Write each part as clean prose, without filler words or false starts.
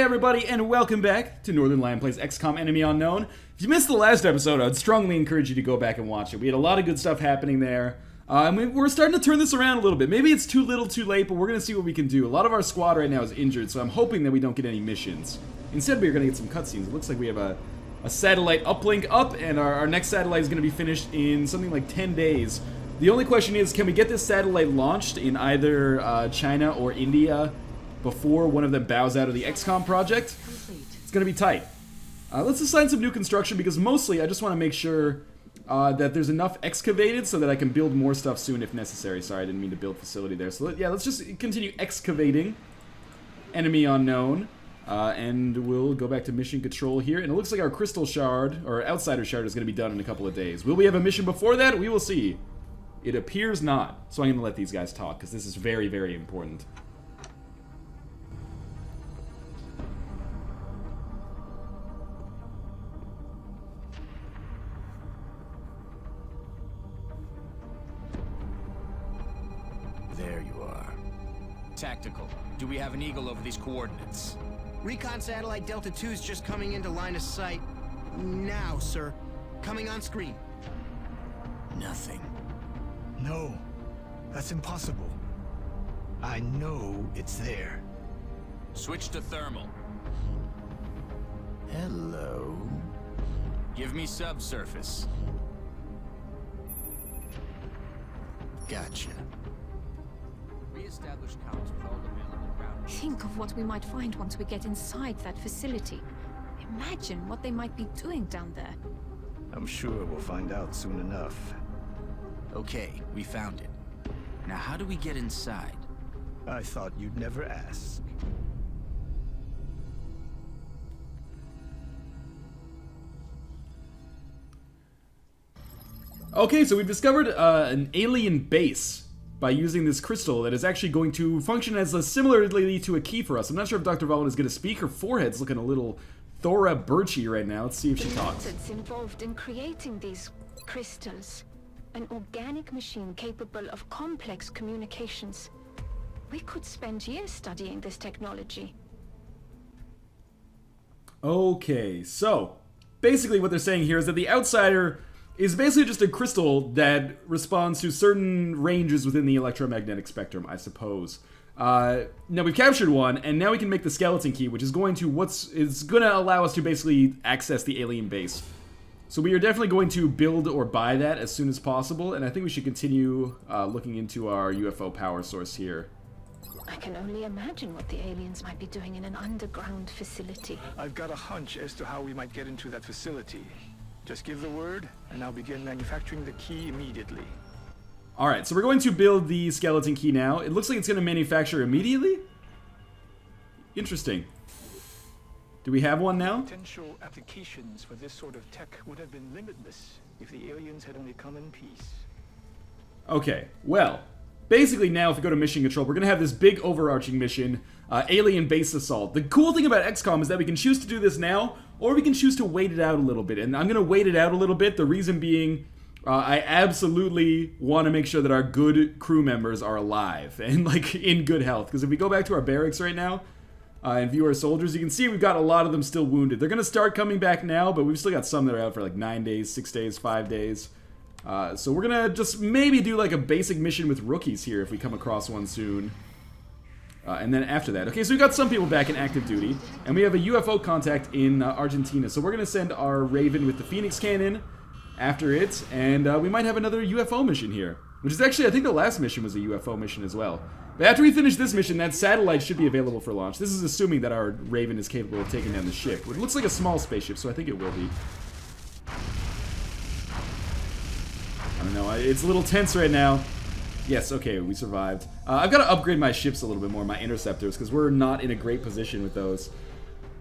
everybody, and welcome back to Northernlion Plays Xcom Enemy Unknown. If you missed the last episode, I'd strongly encourage you to go back and watch it. We had a lot of good stuff happening there. And we're starting to turn this around a little bit. Maybe it's too little too late, but we're going to see what we can do. A lot of our squad right now is injured, so I'm hoping that we don't get any missions. Instead, we're going to get some cutscenes. It looks like we have a satellite uplink up, and our next satellite is going to be finished in something like 10 days. The only question is, can we get this satellite launched in either China or India before one of them bows out of the Xcom project? It's going to be tight. Let's assign some new construction, because mostly I just want to make sure that there's enough excavated so that I can build more stuff soon if necessary. Sorry, I didn't mean to build facility there. So yeah, let's just continue excavating Enemy Unknown. And we'll go back to mission control here. And it looks like our crystal shard, or outsider shard, is going to be done in a couple of days. Will we have a mission before that? We will see. It appears not. So I'm going to let these guys talk, because this is very, very important. There you are. Tactical. Do we have an eagle over these coordinates? Recon satellite Delta 2 is just coming into line of sight. Now, sir. Coming on screen. Nothing. No, that's impossible. I know it's there. Switch to thermal. Hello. Give me subsurface. Gotcha. Re-establish comms with all available ground. Think of what we might find once we get inside that facility. Imagine what they might be doing down there. I'm sure we'll find out soon enough. Okay, we found it. Now how do we get inside? I thought you'd never ask. Okay, so we've discovered an alien base by using this crystal that is actually going to function as similarly to a key for us. I'm not sure if Dr. Valen is going to speak. Her forehead's looking a little Thora Birchy right now. Let's see if she talks. The methods involved in creating these crystals. An organic machine capable of complex communications. We could spend years studying this technology. Okay, so basically what they're saying here is that the outsider is basically just a crystal that responds to certain ranges within the electromagnetic spectrum, I suppose. Now we've captured one, and now we can make the skeleton key, which is going to allow us to basically access the alien base. So we are definitely going to build or buy that as soon as possible, and I think we should continue looking into our UFO power source here. I can only imagine what the aliens might be doing in an underground facility. I've got a hunch as to how we might get into that facility. Just give the word, and I'll begin manufacturing the key immediately. Alright, so we're going to build the skeleton key now. It looks like it's going to manufacture immediately? Interesting. Do we have one now? Potential applications for this sort of tech would have been limitless if the aliens had only come in peace. Okay, well, basically now if we go to mission control, we're going to have this big overarching mission, alien base assault. The cool thing about Xcom is that we can choose to do this now, or we can choose to wait it out a little bit. And I'm going to wait it out a little bit, the reason being I absolutely want to make sure that our good crew members are alive and like in good health. Because if we go back to our barracks right now, and view our soldiers, you can see we've got a lot of them still wounded. They're going to start coming back now, but we've still got some that are out for like 9 days, 6 days, 5 days. So we're going to just maybe do like a basic mission with rookies here if we come across one soon. And then after that. Okay, so we've got some people back in active duty, and we have a UFO contact in Argentina. So we're going to send our Raven with the Phoenix cannon after it, and we might have another UFO mission here. Which is actually, I think the last mission was a UFO mission as well. But after we finish this mission, that satellite should be available for launch. This is assuming that our Raven is capable of taking down the ship. It looks like a small spaceship, so I think it will be. I don't know, it's a little tense right now. Yes, okay, we survived. I've got to upgrade my ships a little bit more, my interceptors, because we're not in a great position with those.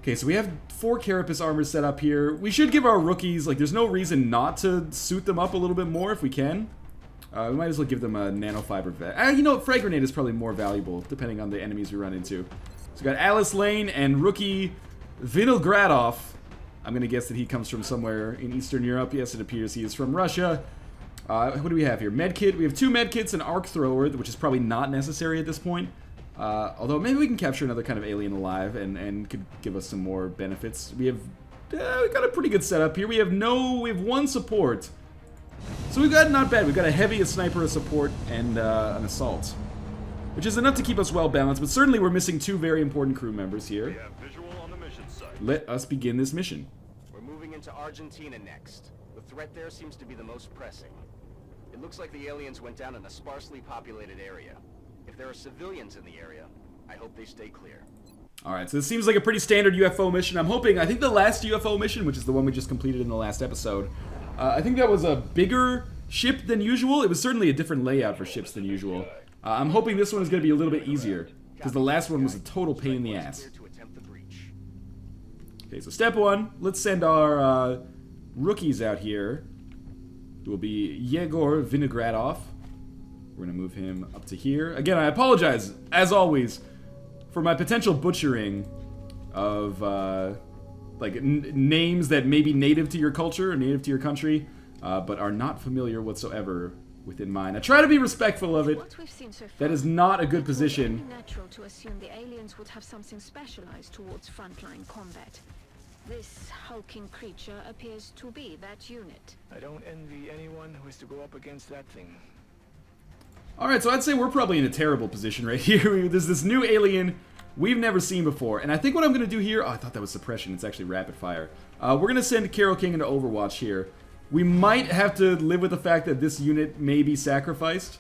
Okay, so we have 4 Carapace armors set up here. We should give our rookies, like, there's no reason not to suit them up a little bit more if we can. We might as well give them a nanofiber vest. You know, frag grenade is probably more valuable, depending on the enemies we run into. So we got Alice Lane and rookie Vinogradov. I'm going to guess that he comes from somewhere in Eastern Europe. Yes, it appears he is from Russia. What do we have here? Medkit. We have 2 medkits, an arc thrower, which is probably not necessary at this point. Although maybe we can capture another kind of alien alive and could give us some more benefits. We got a pretty good setup here. We have one support. So we've got not bad. We've got a heavy, a sniper, a support, and an assault. Which is enough to keep us well balanced, but certainly we're missing 2 very important crew members here. We have visual on the mission site. Let us begin this mission. We're moving into Argentina next. The threat there seems to be the most pressing. It looks like the aliens went down in a sparsely populated area. If there are civilians in the area, I hope they stay clear. Alright, so this seems like a pretty standard UFO mission. I think the last UFO mission, which is the one we just completed in the last episode, I think that was a bigger ship than usual. It was certainly a different layout for ships than usual. I'm hoping this one is going to be a little bit easier, because the last one was a total pain in the ass. Okay, so step 1, let's send our rookies out here. It will be Yegor Vinogradov. We're going to move him up to here. Again, I apologize, as always, for my potential butchering of names that may be native to your culture or native to your country, but are not familiar whatsoever within mine. I try to be respectful of it. What we've seen so far, That is not a good it was position. only natural to assume the aliens would have something specialized towards frontline combat. This hulking creature appears to be that unit. I don't envy anyone who has to go up against that thing. Alright, so I'd say we're probably in a terrible position right here. There's this new alien we've never seen before, and I think what I'm going to do here... Oh, I thought that was suppression. It's actually rapid fire. We're going to send Carol King into Overwatch here. We might have to live with the fact that this unit may be sacrificed.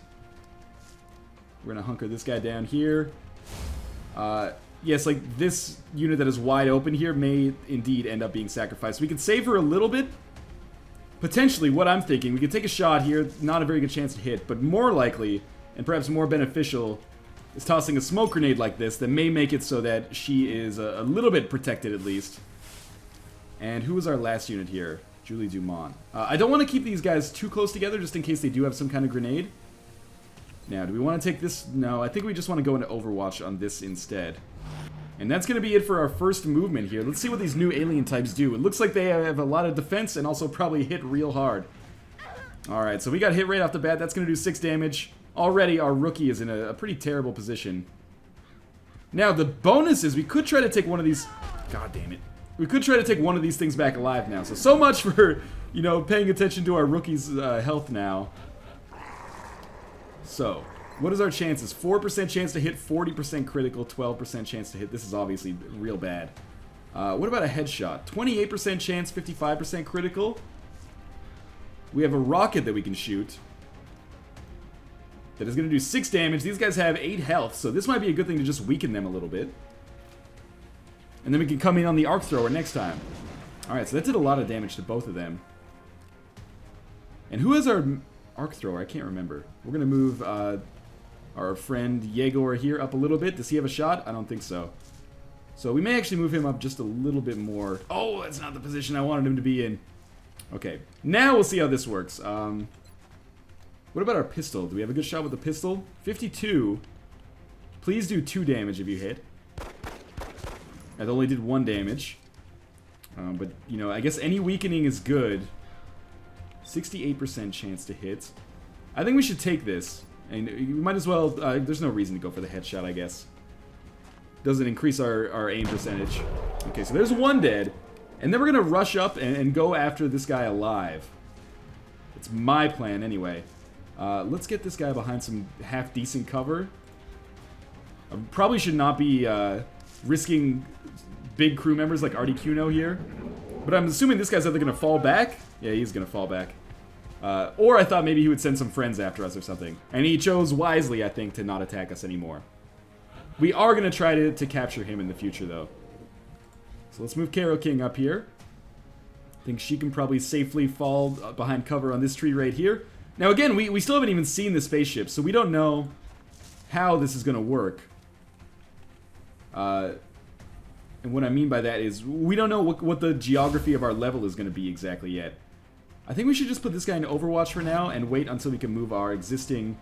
We're going to hunker this guy down here. Yes, like this unit that is wide open here may indeed end up being sacrificed. We could save her a little bit. Potentially, what I'm thinking, we could take a shot here. Not a very good chance to hit, but more likely, and perhaps more beneficial, is tossing a smoke grenade like this that may make it so that she is a little bit protected at least. And who was our last unit here? Julie Dumont. I don't want to keep these guys too close together just in case they do have some kind of grenade. Now, do we want to take this? No, I think we just want to go into Overwatch on this instead. And that's going to be it for our first movement here. Let's see what these new alien types do. It looks like they have a lot of defense and also probably hit real hard. Alright, so we got hit right off the bat. That's going to do 6 damage. Already, our rookie is in a pretty terrible position. Now, the bonus is we could try to take one of these... God damn it. We could try to take one of these things back alive now. So much for, you know, paying attention to our rookie's health now. So, what is our chances? 4% chance to hit, 40% critical, 12% chance to hit. This is obviously real bad. What about a headshot? 28% chance, 55% critical. We have a rocket that we can shoot. That is going to do 6 damage. These guys have 8 health, so this might be a good thing to just weaken them a little bit. And then we can come in on the arc thrower next time. Alright, so that did a lot of damage to both of them. And who has our arc thrower? I can't remember. We're going to move our friend Yegor here up a little bit. Does he have a shot? I don't think so. So we may actually move him up just a little bit more. Oh, that's not the position I wanted him to be in. Okay, now we'll see how this works. What about our pistol? Do we have a good shot with the pistol? 52. Please do 2 damage if you hit. That only did 1 damage. But, you know, I guess any weakening is good. 68% chance to hit. I think we should take this. And you might as well... there's no reason to go for the headshot, I guess. Doesn't increase our aim percentage. Okay, so there's 1 dead. And then we're going to rush up and go after this guy alive. It's my plan, anyway. Let's get this guy behind some half-decent cover. I probably should not be risking big crew members like Artie Cuno here. But I'm assuming this guy's either going to fall back. Yeah, he's going to fall back. Or I thought maybe he would send some friends after us or something. And he chose wisely, I think, to not attack us anymore. We are going to try to capture him in the future, though. So let's move Carol King up here. I think she can probably safely fall behind cover on this tree right here. Now again, we still haven't even seen the spaceship, so we don't know how this is going to work. And what I mean by that is, we don't know what the geography of our level is going to be exactly yet. I think we should just put this guy in Overwatch for now, and wait until we can move our existing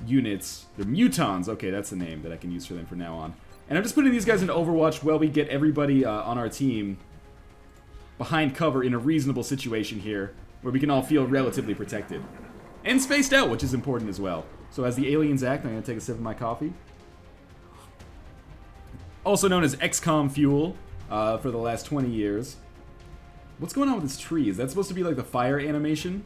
units. They're Mutons, okay, that's the name that I can use for them from now on. And I'm just putting these guys into Overwatch while we get everybody on our team behind cover in a reasonable situation here, where we can all feel relatively protected. And spaced out, which is important as well. So as the aliens act, I'm going to take a sip of my coffee. also known as Xcom fuel, for the last 20 years. What's going on with this tree? Is that supposed to be like the fire animation?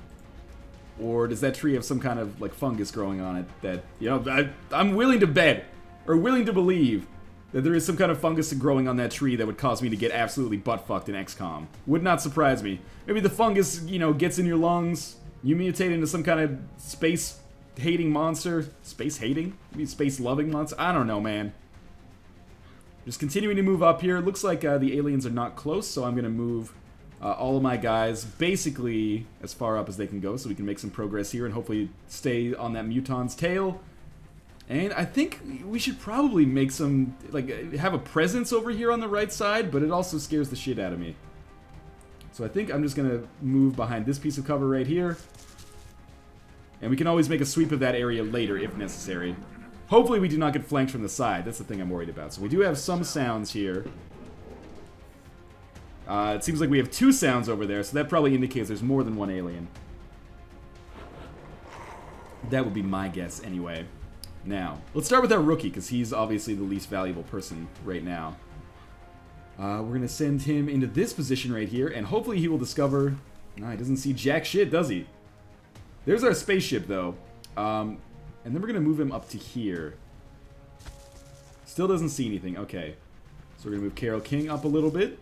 Or does that tree have some kind of like fungus growing on it that, you know, I'm willing to bet, or willing to believe, that there is some kind of fungus growing on that tree that would cause me to get absolutely butt-fucked in XCOM. Would not surprise me. Maybe the fungus, you know, gets in your lungs, you mutate into some kind of space-hating monster. Space-hating? Maybe space-loving monster? I don't know, man. Just continuing to move up here. It looks like the aliens are not close, so I'm going to move all of my guys basically as far up as they can go so we can make some progress here and hopefully stay on that Muton's tail. And I think we should probably make some, like, have a presence over here on the right side, but it also scares the shit out of me. So I think I'm just going to move behind this piece of cover right here. And we can always make a sweep of that area later if necessary. Hopefully we do not get flanked from the side. That's the thing I'm worried about. So we do have some sounds here. It seems like we have 2 sounds over there, so that probably indicates there's more than one alien. That would be my guess anyway. Now, let's start with our rookie, because he's obviously the least valuable person right now. We're going to send him into this position right here, and hopefully he will discover... Nah, he doesn't see jack shit, does he? There's our spaceship, though. And then we're going to move him up to here. Still doesn't see anything. Okay. So we're going to move Carol King up a little bit.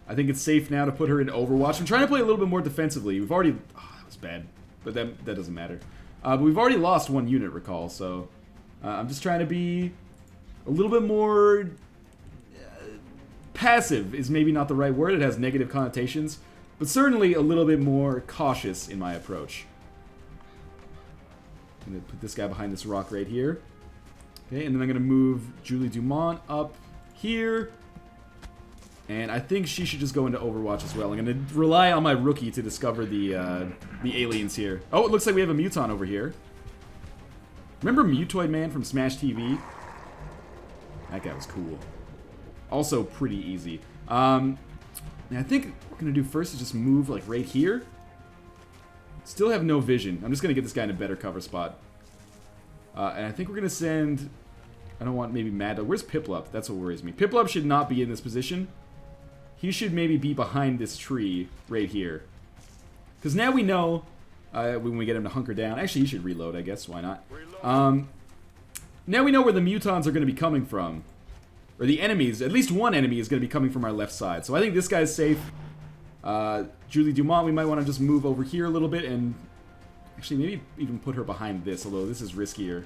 I think it's safe now to put her in Overwatch. I'm trying to play a little bit more defensively. We've already... Oh, that was bad. But that doesn't matter. But we've already lost 1 unit, recall, so... I'm just trying to be a little bit more... passive is maybe not the right word. It has negative connotations. But certainly a little bit more cautious in my approach. I'm going to put this guy behind this rock right here. Okay, and then I'm going to move Julie Dumont up here. And I think she should just go into Overwatch as well. I'm going to rely on my rookie to discover the aliens here. Oh, it looks like we have a Muton over here. Remember Mutoid Man from Smash TV? That guy was cool. Also pretty easy. And I think what we're going to do first is just move like right here. Still have no vision. I'm just going to get this guy in a better cover spot. And I think we're going to send... I don't want maybe Mad Dog. Where's Piplup? That's what worries me. Piplup should not be in this position. He should maybe be behind this tree right here. Because now we know when we get him to hunker down. Actually, he should reload, I guess. Why not? Now we know where the Mutons are going to be coming from. Or the enemies. At least one enemy is going to be coming from our left side. So I think this guy's safe. Julie Dumont, we might want to just move over here a little bit and... Actually, maybe even put her behind this, although this is riskier.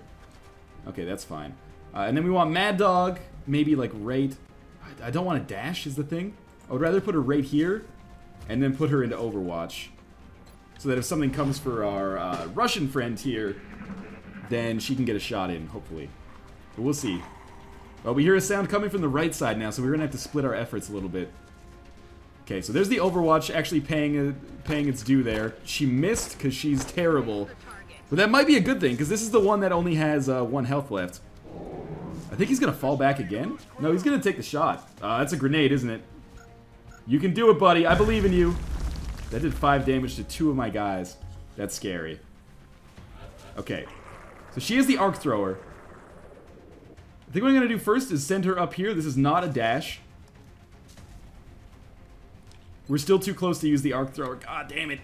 Okay, that's fine. And then we want Mad Dog, maybe like right... I don't want to dash is the thing. I would rather put her right here, and then put her into Overwatch. So that if something comes for our Russian friend here, then she can get a shot in, hopefully. But we'll see. Well, we hear a sound coming from the right side now, so we're going to have to split our efforts a little bit. Okay, so there's the Overwatch actually paying its due there. She missed because she's terrible. But that might be a good thing, because this is the one that only has 1 health left. I think he's going to fall back again. No, he's going to take the shot. That's a grenade, isn't it? You can do it, buddy. I believe in you. That did 5 damage to 2 of my guys. That's scary. Okay. So she is the arc thrower. I think what I'm going to do first is send her up here. This is not a dash. We're still too close to use the arc thrower. God damn it.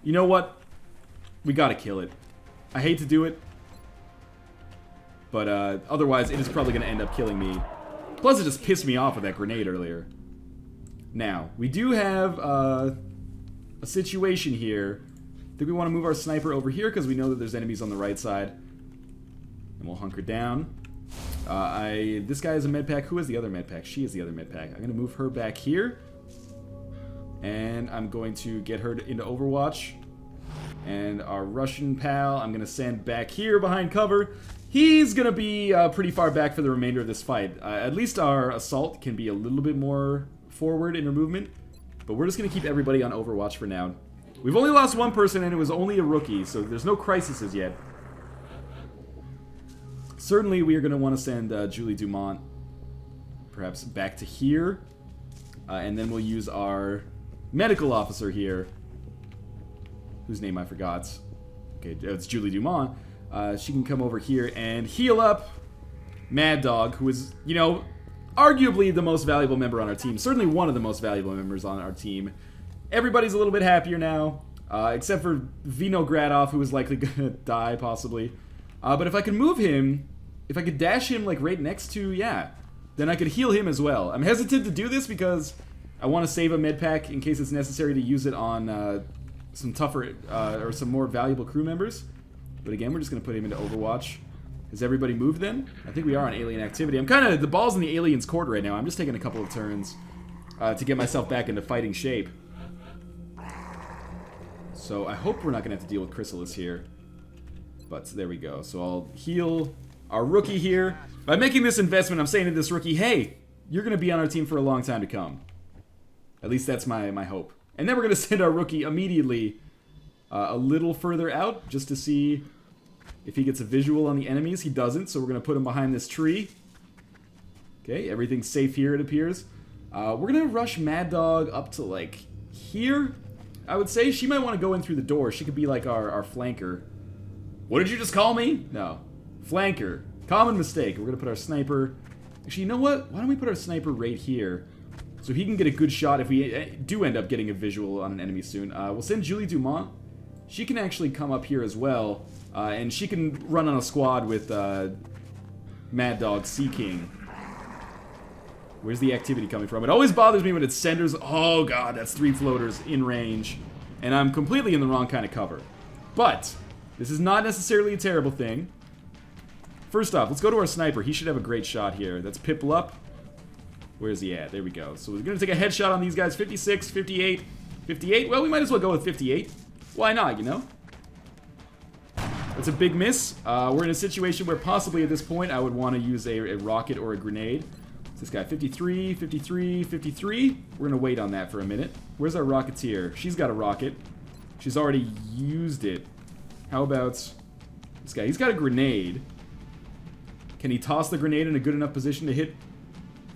You know what? We gotta kill it. I hate to do it. But otherwise, it is probably going to end up killing me. Plus, it just pissed me off with that grenade earlier. Now, we do have a situation here. I think we want to move our sniper over here because we know that there's enemies on the right side. And we'll hunker down. This guy has a med pack. Who has the other med pack? She has the other med pack. I'm going to move her back here. And I'm going to get her into Overwatch. And our Russian pal, I'm going to send back here behind cover. He's going to be pretty far back for the remainder of this fight. At least our assault can be a little bit more forward in her movement. But we're just going to keep everybody on Overwatch for now. We've only lost 1 person, and it was only a rookie, so there's no crises yet. Certainly, we are going to want to send Julie Dumont perhaps back to here. And then we'll use our medical officer here, whose name I forgot. Okay, it's Julie Dumont. She can come over here and heal up. Mad Dog, who is, you know, arguably the most valuable member on our team. Certainly one of the most valuable members on our team. Everybody's a little bit happier now, except for Vinogradov, who is likely gonna die, possibly. But if I could move him, if I could dash him, like, right next to, yeah, then I could heal him as well. I'm hesitant to do this because I want to save a med pack in case it's necessary to use it on some tougher, or some more valuable crew members. But again, we're just going to put him into Overwatch. Has everybody moved then? I think we are on alien activity. I'm kind of, the ball's in the alien's court right now. I'm just taking a couple of turns to get myself back into fighting shape. So I hope we're not going to have to deal with Chrysalis here. But there we go. So I'll heal our rookie here. By making this investment, I'm saying to this rookie, hey, you're going to be on our team for a long time to come. At least that's my hope. And then we're going to send our rookie immediately a little further out just to see if he gets a visual on the enemies. He doesn't, so we're going to put him behind this tree. Okay, everything's safe here, it appears. We're going to rush Mad Dog up to, like, here. I would say she might want to go in through the door. She could be, like, our flanker. What did you just call me? No. Flanker. Common mistake. We're going to put our sniper... Actually, you know what? Why don't we put our sniper right here? So he can get a good shot if we do end up getting a visual on an enemy soon. We'll send Julie Dumont. She can actually come up here as well. And she can run on a squad with Mad Dog Sea King. Where's the activity coming from? It always bothers me when it's senders. Oh god, that's 3 floaters in range. And I'm completely in the wrong kind of cover. But this is not necessarily a terrible thing. First off, let's go to our sniper. He should have a great shot here. That's Pipple up. Where's he at? There we go. So we're going to take a headshot on these guys. 56, 58, 58. Well, we might as well go with 58. Why not, you know? That's a big miss. We're in a situation where possibly at this point I would want to use a rocket or a grenade. This guy, 53, 53, 53. We're going to wait on that for a minute. Where's our Rocketeer? She's got a rocket. She's already used it. How about this guy? He's got a grenade. Can he toss the grenade in a good enough position to hit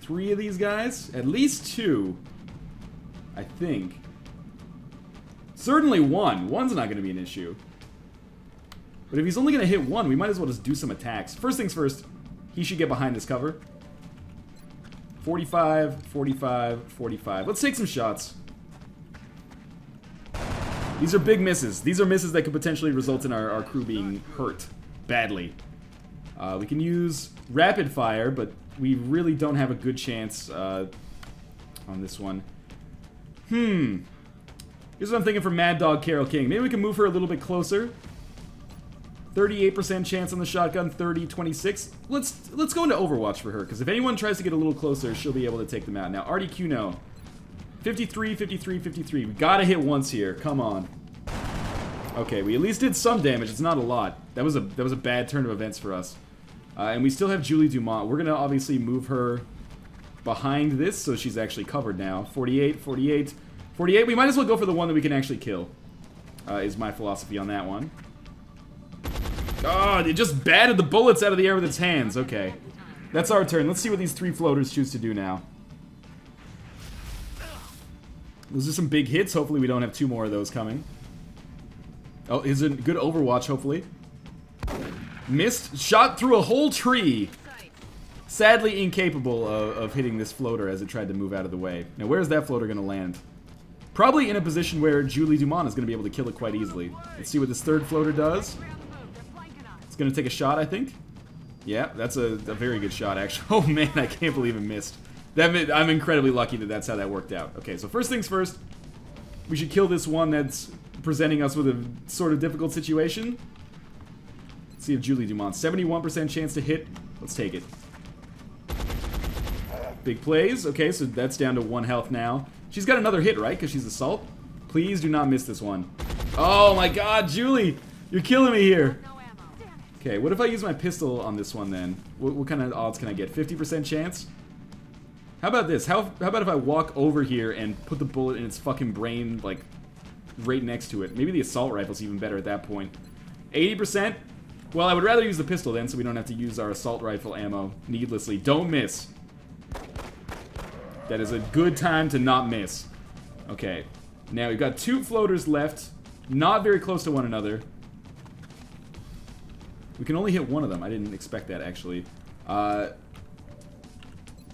3 of these guys? At least 2. I think. Certainly 1. 1's not going to be an issue. But if he's only going to hit 1, we might as well just do some attacks. First things first, he should get behind this cover. 45, 45, 45. Let's take some shots. These are big misses. These are misses that could potentially result in our crew being hurt badly. We can use rapid fire, but we really don't have a good chance on this one. Here's what I'm thinking for Mad Dog Carol King. Maybe we can move her a little bit closer. 38% chance on the shotgun, 30, 26. Let's go into Overwatch for her, because if anyone tries to get a little closer, she'll be able to take them out. Now, Artie Cuno, 53, 53, 53. We gotta hit once here. Come on. Okay, we at least did some damage. It's not a lot. That was a bad turn of events for us. And we still have Julie Dumont. We're gonna obviously move her behind this, so she's actually covered now. 48, 48, 48. We might as well go for the one that we can actually kill. Is my philosophy on that one. God, it just batted the bullets out of the air with its hands. Okay. That's our turn. Let's see what these 3 floaters choose to do now. Those are some big hits. Hopefully we don't have 2 more of those coming. Oh, is it good Overwatch, hopefully? Missed. Shot through a whole tree. Sadly incapable of hitting this floater as it tried to move out of the way. Now, where's that floater going to land? Probably in a position where Julie Dumont is going to be able to kill it quite easily. Let's see what this 3rd floater does. It's going to take a shot, I think. Yeah, that's a very good shot, actually. Oh, man, I can't believe it missed. I'm incredibly lucky that that's how that worked out. Okay, so first things first, we should kill this one that's presenting us with a sort of difficult situation. Let's see if Julie Dumont, 71% chance to hit. Let's take it. Big plays. Okay, so that's down to 1 health now. She's got another hit, right? Because she's Assault. Please do not miss this one. Oh my god, Julie! You're killing me here. Okay, what if I use my pistol on this one then? What kind of odds can I get? 50% chance? How about this? How about if I walk over here and put the bullet in its fucking brain, like, right next to it? Maybe the assault rifle's even better at that point. 80%? Well, I would rather use the pistol then, so we don't have to use our assault rifle ammo needlessly. Don't miss. That is a good time to not miss. Okay. Now, we've got 2 floaters left. Not very close to one another. We can only hit one of them. I didn't expect that, actually.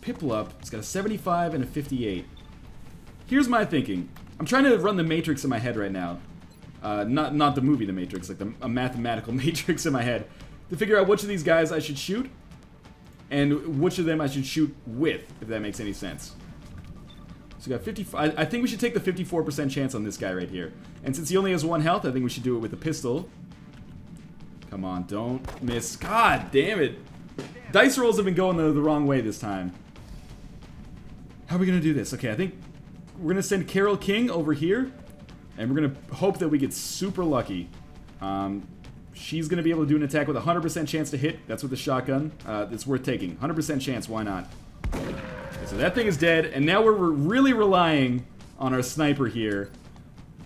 Piplup, it's got a 75 and a 58. Here's my thinking. I'm trying to run the matrix in my head right now. Not the movie The Matrix, like a mathematical matrix in my head. To figure out which of these guys I should shoot, and which of them I should shoot with, if that makes any sense. So we got 55. I think we should take the 54% chance on this guy right here. And since he only has 1 health, I think we should do it with a pistol. Come on, don't miss. God damn it. Dice rolls have been going the wrong way this time. How are we going to do this? Okay, I think we're going to send Carol King over here. And we're going to hope that we get super lucky. She's going to be able to do an attack with a 100% chance to hit. That's with the shotgun. It's worth taking. 100% chance, why not? Okay, so that thing is dead. And now we're really relying on our sniper here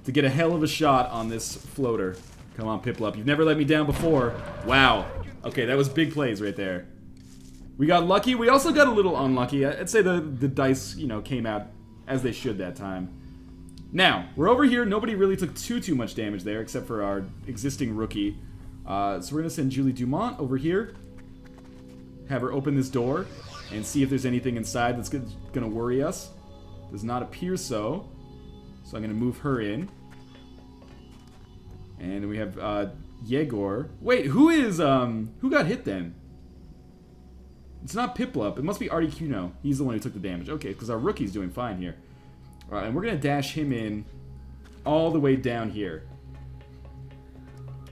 to get a hell of a shot on this floater. Come on, Piplup. You've never let me down before. Wow. Okay, that was big plays right there. We got lucky. We also got a little unlucky. I'd say the dice, you know, came out as they should that time. Now, we're over here. Nobody really took too much damage there, except for our existing rookie. So we're going to send Julie Dumont over here. Have her open this door and see if there's anything inside that's going to worry us. Does not appear so. So I'm going to move her in. And we have Yegor. Wait, who got hit then? It's not Piplup. It must be Artie Cuno. He's the one who took the damage. Okay, because our rookie's doing fine here. Alright, and we're going to dash him in all the way down here.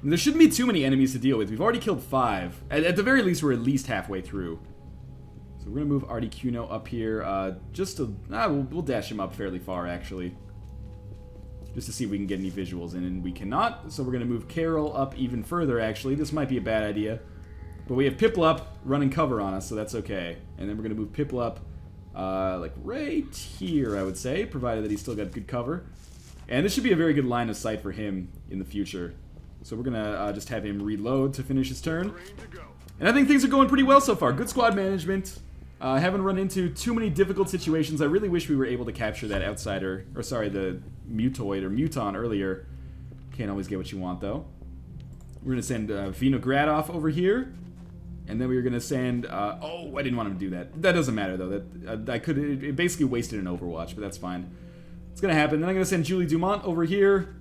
And there shouldn't be too many enemies to deal with. We've already killed 5. At the very least, we're at least halfway through. So we're going to move Artie Cuno up here. We'll dash him up fairly far, actually. Just to see if we can get any visuals in, and we cannot. So we're going to move Carol up even further, actually. This might be a bad idea. But we have Piplup running cover on us, so that's okay. And then we're going to move Piplup like right here, I would say, provided that he's still got good cover. And this should be a very good line of sight for him in the future. So we're going to just have him reload to finish his turn. And I think things are going pretty well so far. Good squad management. Haven't run into too many difficult situations. I really wish we were able to capture that outsider, or sorry, the mutoid or muton earlier. Can't always get what you want, though. We're going to send Vinogradov over here. And then we were going to send... oh, I didn't want him to do that. That doesn't matter, though. It basically wasted an Overwatch, but that's fine. It's going to happen. Then I'm going to send Julie Dumont over here.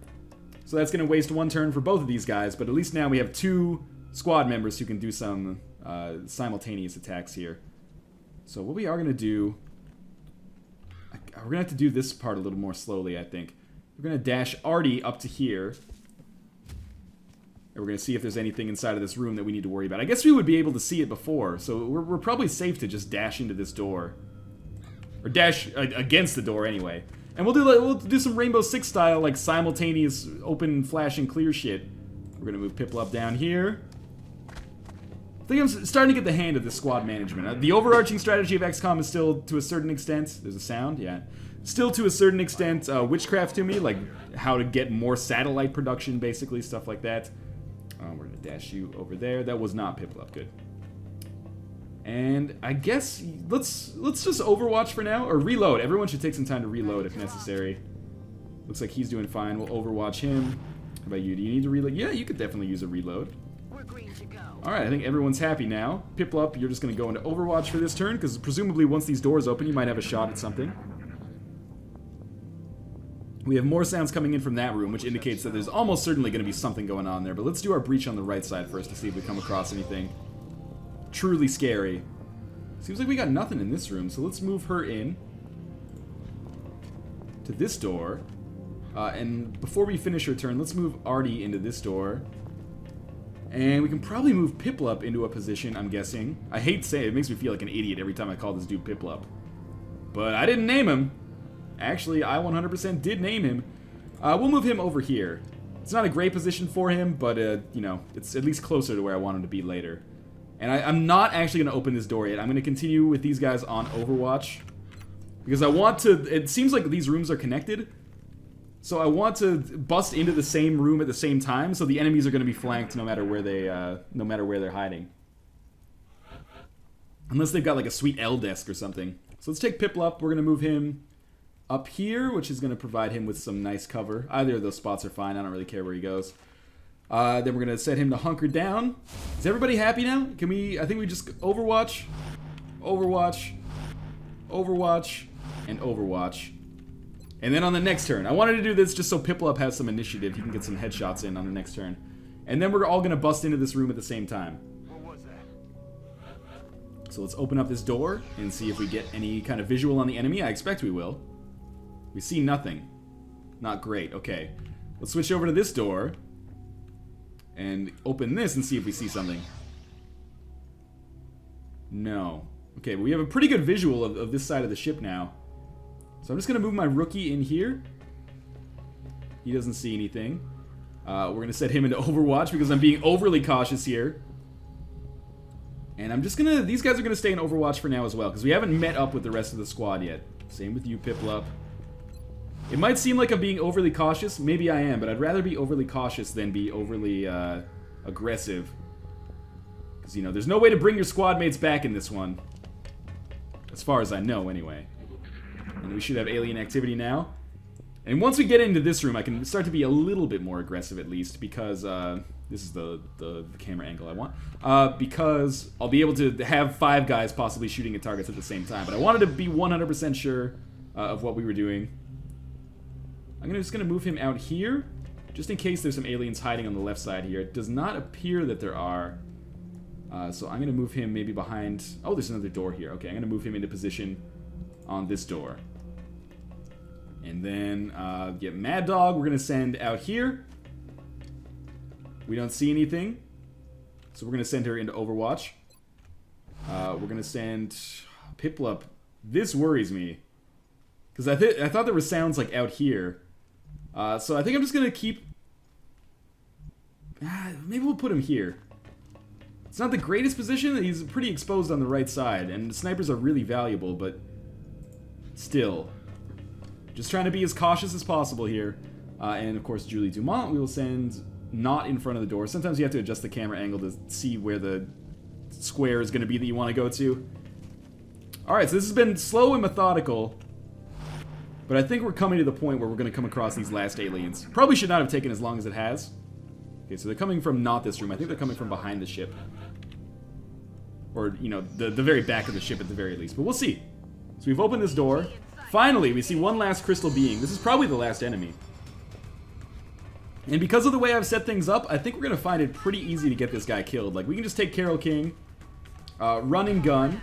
So that's going to waste 1 turn for both of these guys. But at least now we have 2 squad members who can do some simultaneous attacks here. So what we are going to do... We're going to have to do this part a little more slowly, I think. We're going to dash Artie up to here. And we're going to see if there's anything inside of this room that we need to worry about. I guess we would be able to see it before, so we're probably safe to just dash into this door. Or dash against the door, anyway. And we'll do some Rainbow Six style, like, simultaneous open, flash, and clear shit. We're going to move Piplup down here. I think I'm starting to get the hand of this squad management. The overarching strategy of XCOM is still, to a certain extent... There's a sound? Yeah. Still, to a certain extent, witchcraft to me, like how to get more satellite production, basically, stuff like that. We're going to dash you over there. That was not Piplup. Good. And I guess let's just Overwatch for now, or reload. Everyone should take some time to reload if necessary. Looks like he's doing fine. We'll Overwatch him. How about you? Do you need to reload? Yeah, you could definitely use a reload. We're green to go. Alright, I think everyone's happy now. Piplup, you're just going to go into Overwatch for this turn, because presumably once these doors open, you might have a shot at something. We have more sounds coming in from that room, which indicates that there's almost certainly going to be something going on there. But let's do our breach on the right side first to see if we come across anything truly scary. Seems like we got nothing in this room, so let's move her in to this door. And before we finish her turn, let's move Artie into this door. And we can probably move Piplup into a position, I'm guessing. I hate saying it, it makes me feel like an idiot every time I call this dude Piplup. But I didn't name him. Actually, I 100% did name him. We'll move him over here. It's not a great position for him, but, you know, it's at least closer to where I want him to be later. And I'm not actually going to open this door yet. I'm going to continue with these guys on Overwatch. Because I want to... It seems like these rooms are connected. So I want to bust into the same room at the same time, so the enemies are going to be flanked no matter where they're hiding. Unless they've got like a sweet L desk or something. So let's take Piplup. We're going to move him up here, which is going to provide him with some nice cover. Either of those spots are fine. I don't really care where he goes. Then we're gonna set him to hunker down. Is everybody happy now? Can we? I think we just Overwatch, Overwatch, Overwatch, and Overwatch. And then on the next turn, I wanted to do this just so Piplup has some initiative. He can get some headshots in on the next turn. And then we're all gonna bust into this room at the same time. So let's open up this door and see if we get any kind of visual on the enemy. I expect we will. We see nothing. Not great. Okay. Let's switch over to this door and open this and see if we see something. No. Okay, well, we have a pretty good visual of this side of the ship now. So I'm just going to move my rookie in here. He doesn't see anything. We're going to set him into Overwatch because I'm being overly cautious here. And I'm just going to... These guys are going to stay in Overwatch for now as well because we haven't met up with the rest of the squad yet. Same with you, Piplup. It might seem like I'm being overly cautious. Maybe I am, but I'd rather be overly cautious than be overly aggressive. Because, you know, there's no way to bring your squad mates back in this one. As far as I know, anyway. And we should have alien activity now. And once we get into this room, I can start to be a little bit more aggressive at least, because this is the camera angle I want. Because I'll be able to have 5 guys possibly shooting at targets at the same time. But I wanted to be 100% sure of what we were doing. I'm just going to move him out here, just in case there's some aliens hiding on the left side here. It does not appear that there are. So I'm going to move him maybe behind... Oh, there's another door here. Okay, I'm going to move him into position on this door. And then get Mad Dog, we're going to send out here. We don't see anything. So we're going to send her into Overwatch. We're going to send Piplup. This worries me. Because I thought there were sounds like out here. So I think I'm just going to keep... maybe we'll put him here. It's not the greatest position. He's pretty exposed on the right side. And snipers are really valuable, but still. Just trying to be as cautious as possible here. And of course, Julie Dumont, we will send not in front of the door. Sometimes you have to adjust the camera angle to see where the square is going to be that you want to go to. Alright, so this has been slow and methodical. But I think we're coming to the point where we're going to come across these last aliens. Probably should not have taken as long as it has. Okay, so they're coming from not this room. I think they're coming from behind the ship. Or, you know, the very back of the ship at the very least. But we'll see. So we've opened this door. Finally, we see one last crystal being. This is probably the last enemy. And because of the way I've set things up, I think we're going to find it pretty easy to get this guy killed. Like, we can just take Carol King, run and gun,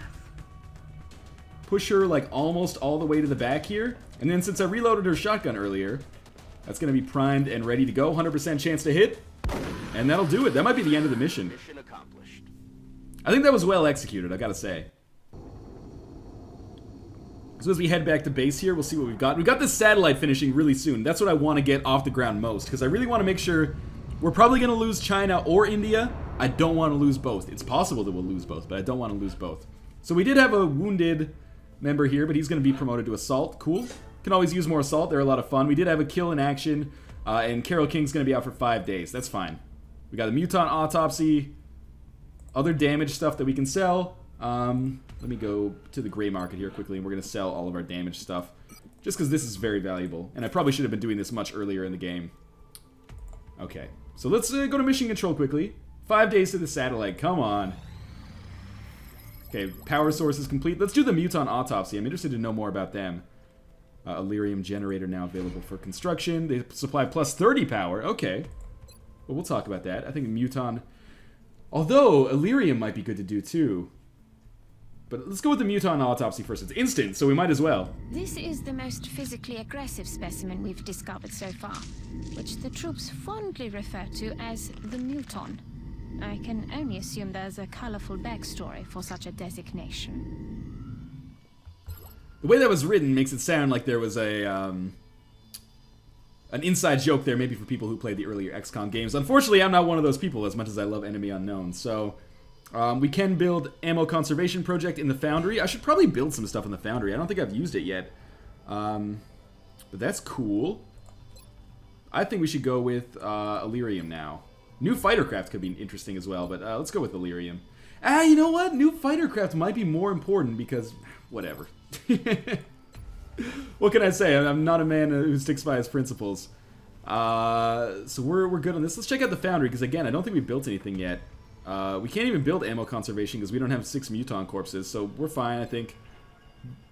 push her, like, almost all the way to the back here. And then since I reloaded her shotgun earlier, that's going to be primed and ready to go. 100% chance to hit. And that'll do it. That might be the end of the mission. Mission accomplished. I think that was well executed, I gotta say. So as we head back to base here, we'll see what we've got. We've got this satellite finishing really soon. That's what I want to get off the ground most, because I really want to make sure we're probably going to lose China or India. I don't want to lose both. It's possible that we'll lose both, but I don't want to lose both. So we did have a wounded member here, but he's going to be promoted to assault. Cool. Can always use more assault. They're a lot of fun. We did have a kill in action, and Carol King's going to be out for 5 days. That's fine. We got a mutant autopsy, other damage stuff that we can sell. Let me go to the gray market here quickly, and we're going to sell all of our damage stuff. Just because this is very valuable. And I probably should have been doing this much earlier in the game. Okay. So let's go to mission control quickly. 5 days to the satellite. Come on. Okay, power source is complete. Let's do the mutant autopsy. I'm interested to know more about them. Illyrium generator now available for construction. They supply plus 30 power. Okay. Well, we'll talk about that. I think mutant... Although, Illyrium might be good to do too. But let's go with the mutant autopsy first. It's instant, so we might as well. This is the most physically aggressive specimen we've discovered so far, which the troops fondly refer to as the muton. I can only assume there's a colorful backstory for such a designation. The way that was written makes it sound like there was a an inside joke there, maybe for people who played the earlier XCOM games. Unfortunately, I'm not one of those people, as much as I love Enemy Unknown. So, we can build ammo conservation project in the Foundry. I should probably build some stuff in the Foundry. I don't think I've used it yet. But that's cool. I think we should go with Illyrium now. New fightercraft could be interesting as well, but let's go with Illyrium. You know what? New fightercraft might be more important because... whatever. What can I say? I'm not a man who sticks by his principles. So we're good on this. Let's check out the foundry, because again, I don't think we built anything yet. We can't even build ammo conservation because we don't have 6 muton corpses, so we're fine, I think.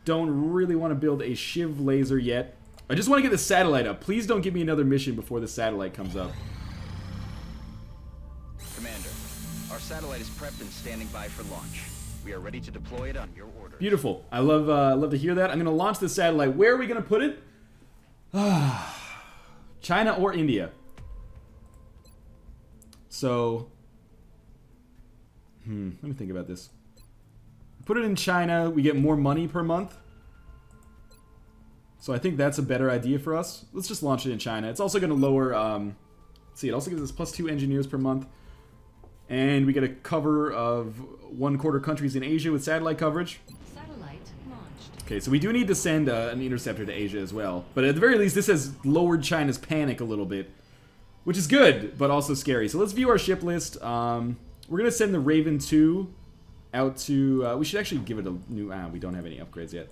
Don't really want to build a shiv laser yet. I just want to get the satellite up. Please don't give me another mission before the satellite comes up. Commander, our satellite is prepped and standing by for launch. We are ready to deploy it on your order. Beautiful. I love to hear that. I'm going to launch the satellite. Where are we going to put it? China or India. So, let me think about this. Put it in China, we get more money per month. So I think that's a better idea for us. Let's just launch it in China. It's also going to lower, let's see, it also gives us +2 engineers per month. And we get a cover of 1/4 countries in Asia with satellite coverage. Satellite launched. Okay, so we do need to send an interceptor to Asia as well. But at the very least, this has lowered China's panic a little bit. Which is good, but also scary. So let's view our ship list. We're going to send the Raven 2 out to... we should actually give it a new... we don't have any upgrades yet.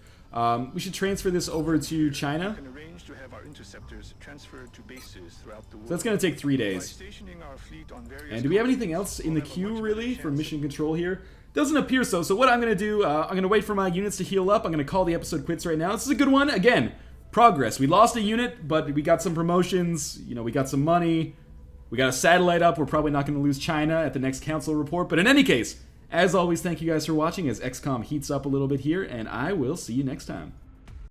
We should transfer this over to China. We can arrange to have our interceptors transferred to bases throughout the world. So that's going to take 3 days. By stationing our fleet on various And do we have anything else in the queue, really, for mission control here? Doesn't appear so. So what I'm going to do, I'm going to wait for my units to heal up. I'm going to call the episode quits right now. This is a good one. Again, progress. We lost a unit, but we got some promotions. You know, we got some money. We got a satellite up. We're probably not going to lose China at the next council report. But in any case, as always, thank you guys for watching as XCOM heats up a little bit here, and I will see you next time.